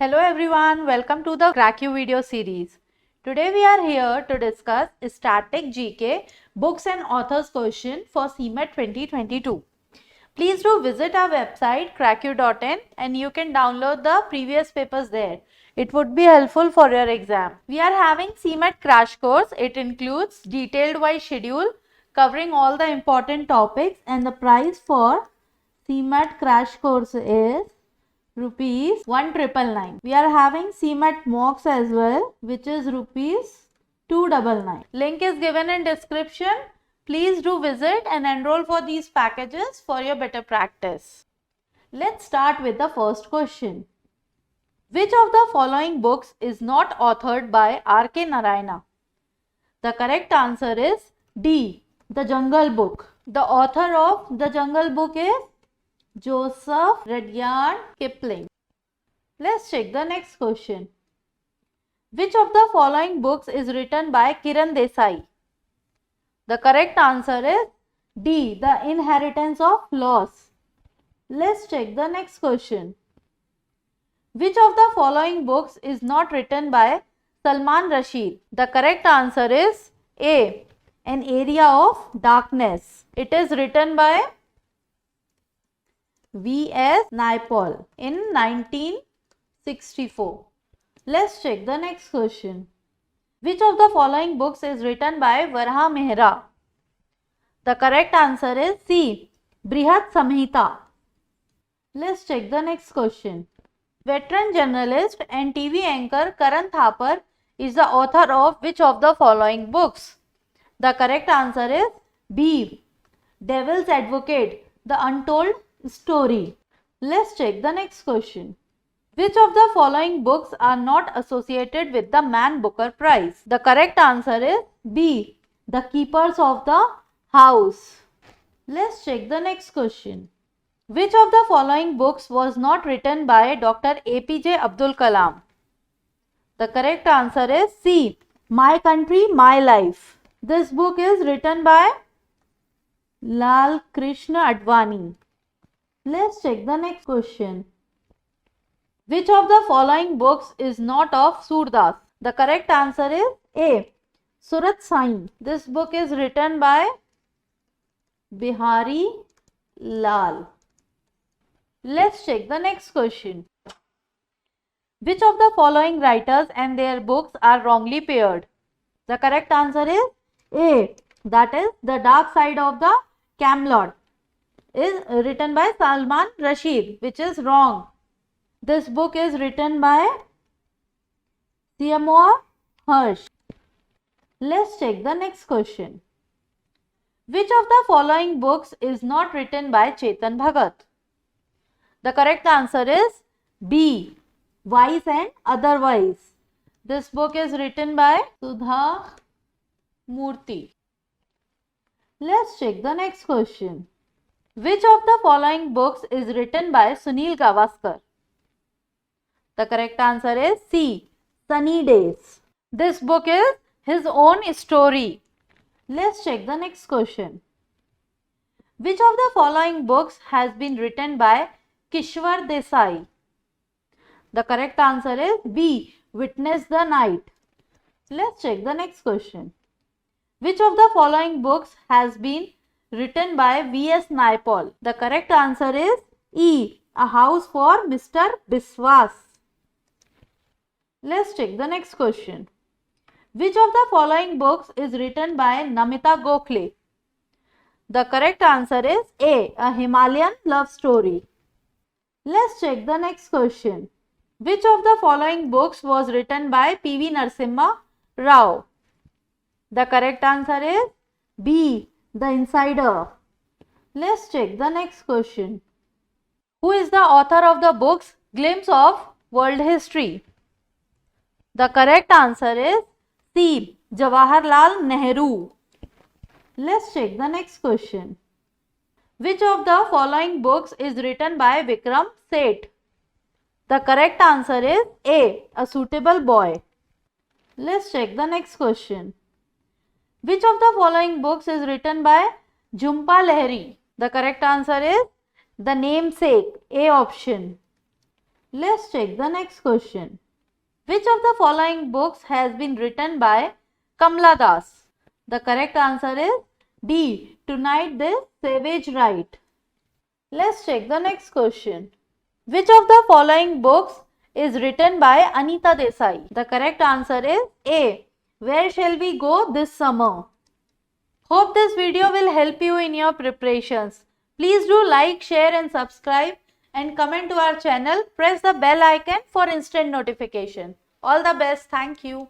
Hello everyone, welcome to the Crack You video series. Today we are here to discuss Static GK Books and Authors question for CMAT 2022. Please do visit our website crackyou.in and you can download the previous papers there. It would be helpful for your exam. We are having CMAT crash course. It includes detailed wise schedule covering all the important topics, and the price for CMAT crash course is rupees 1999. We are having CMAT mocks as well, which is rupees 299. Link is given in description. Please do visit and enroll for these packages for your better practice. Let's start with the first question. Which of the following books is not authored by R.K. Narayana? The correct answer is D. The Jungle Book. The author of The Jungle Book is Joseph Rudyard Kipling. Let's check the next question. Which of the following books is written by Kiran Desai? The correct answer is D. The Inheritance of Loss. Let's check the next question. Which of the following books is not written by Salman Rushdie? The correct answer is A. An Area of Darkness. It is written by V.S. Naipaul in 1964. Let's check the next question. Which of the following books is written by Varaha Mehra? The correct answer is C. Brihat Samhita. Let's check the next question. Veteran journalist and TV anchor Karan Thapar is the author of which of the following books? The correct answer is B. Devil's Advocate, The Untold Story. Let's check the next question. Which of the following books are not associated with the Man Booker Prize? The correct answer is B. The Keepers of the House. Let's check the next question. Which of the following books was not written by Dr. APJ Abdul Kalam? The correct answer is C. My Country, My Life. This book is written by Lal Krishna Advani. Let's check the next question. Which of the following books is not of Surdas? The correct answer is A. Surat Sain. This book is written by Bihari Lal. Let's check the next question. Which of the following writers and their books are wrongly paired? The correct answer is A. That is The Dark Side of the Camelot is written by Salman Rushdie, which is wrong. This book is written by Seymour Hersh. Let's check the next question. Which of the following books is not written by Chetan Bhagat? The correct answer is B. Wise and Otherwise. This book is written by Sudha Murthy. Let's check the next question. Which of the following books is written by Sunil Gavaskar? The correct answer is C. Sunny Days. This book is his own story. Let's check the next question. Which of the following books has been written by Kishwar Desai? The correct answer is B. Witness the Night. Let's check the next question. Which of the following books has been written by V.S. Naipaul? The correct answer is E. A House for Mr. Biswas. Let's check the next question. Which of the following books is written by Namita Gokhale? The correct answer is A. A Himalayan Love Story. Let's check the next question. Which of the following books was written by P.V. Narasimha Rao? The correct answer is B. The Insider. Let's check the next question. Who is the author of the books Glimpse of World History? The correct answer is C. Jawaharlal Nehru. Let's check the next question. Which of the following books is written by Vikram Seth? The correct answer is A. A Suitable Boy. Let's check the next question. Which of the following books is written by Jhumpa Lahiri? The correct answer is The Namesake, A option. Let's check the next question. Which of the following books has been written by Kamala Das? The correct answer is D. Tonight the Savage Ride. Let's check the next question. Which of the following books is written by Anita Desai? The correct answer is A. Where Shall We Go This Summer? Hope this video will help you in your preparations. Please do like, share and subscribe and comment to our channel. Press the bell icon for instant notification. All the best. Thank you.